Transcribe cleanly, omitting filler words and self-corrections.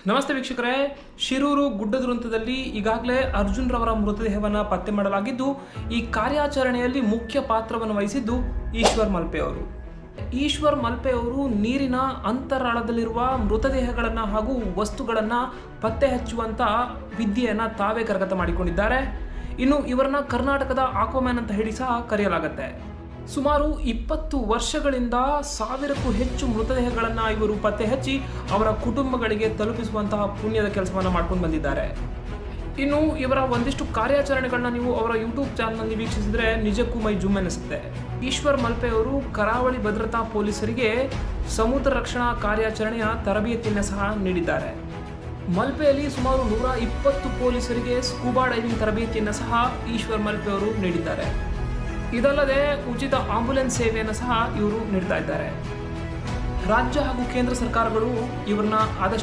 ನಮಸ್ತೆ ವೀಕ್ಷಕರೇ, ಶಿರೂರು ಗುಡ್ಡ ದುರಂತದಲ್ಲಿ ಈಗಾಗಲೇ ಅರ್ಜುನ್ ರವರ ಮೃತದೇಹವನ್ನು ಪತ್ತೆ ಮಾಡಲಾಗಿದ್ದು, ಈ ಕಾರ್ಯಾಚರಣೆಯಲ್ಲಿ ಮುಖ್ಯ ಪಾತ್ರವನ್ನು ವಹಿಸಿದ್ದು ಈಶ್ವರ್ ಮಲ್ಪೆ ಅವರು. ಈಶ್ವರ್ ಮಲ್ಪೆ ಅವರು ನೀರಿನ ಅಂತರಾಳದಲ್ಲಿರುವ ಮೃತದೇಹಗಳನ್ನು ಹಾಗೂ ವಸ್ತುಗಳನ್ನು ಪತ್ತೆ ಹಚ್ಚುವಂಥ ವಿದ್ಯೆಯನ್ನು ತಾವೇ ಕರಗತ ಮಾಡಿಕೊಂಡಿದ್ದಾರೆ. ಇನ್ನು ಇವರನ್ನ ಕರ್ನಾಟಕದ ಆಕ್ವಾಮ್ಯಾನ್ ಅಂತ ಹೇಳಿ ಸಹ ಕರೆಯಲಾಗುತ್ತೆ. ಸುಮಾರು 20 ವರ್ಷಗಳಿಂದ 1000ಕ್ಕೂ ಹೆಚ್ಚು ಮೃತದೇಹಗಳನ್ನು ಇವರು ಪತ್ತೆ ಹಚ್ಚಿ ಅವರ ಕುಟುಂಬಗಳಿಗೆ ತಲುಪಿಸುವಂತಹ ಪುಣ್ಯದ ಕೆಲಸವನ್ನು ಮಾಡ್ಕೊಂಡು ಬಂದಿದ್ದಾರೆ. ಇನ್ನು ಇವರ ಒಂದಿಷ್ಟು ಕಾರ್ಯಾಚರಣೆಗಳನ್ನ ನೀವು ಅವರ ಯೂಟ್ಯೂಬ್ ಚಾನಲ್ನಲ್ಲಿ ವೀಕ್ಷಿಸಿದ್ರೆ ನಿಜಕ್ಕೂ ಮೈ ಜುಮ್ ಎನಿಸುತ್ತೆ. ಈಶ್ವರ್ ಮಲ್ಪೆ ಅವರು ಕರಾವಳಿ ಭದ್ರತಾ ಪೊಲೀಸರಿಗೆ ಸಮುದ್ರ ರಕ್ಷಣಾ ಕಾರ್ಯಾಚರಣೆಯ ತರಬೇತಿಯನ್ನು ಸಹ ನೀಡಿದ್ದಾರೆ. ಮಲ್ಪೆಯಲ್ಲಿ ಸುಮಾರು 120 ಪೊಲೀಸರಿಗೆ ಸ್ಕೂಬಾ ಡೈವಿಂಗ್ ತರಬೇತಿಯನ್ನು ಸಹ ಈಶ್ವರ್ ಮಲ್ಪೆ ಅವರು ನೀಡಿದ್ದಾರೆ. ಇದಲ್ಲದೆ ಉಚಿತ ಆಂಬ್ಯುಲೆನ್ಸ್ ಸೇವೆಯನ್ನು ಸಹ ಇವರು ನೀಡ್ತಾ ಇದ್ದಾರೆ. ರಾಜ್ಯ ಹಾಗೂ ಕೇಂದ್ರ ಸರ್ಕಾರಗಳು ಇವರನ್ನ ಆದಷ್ಟು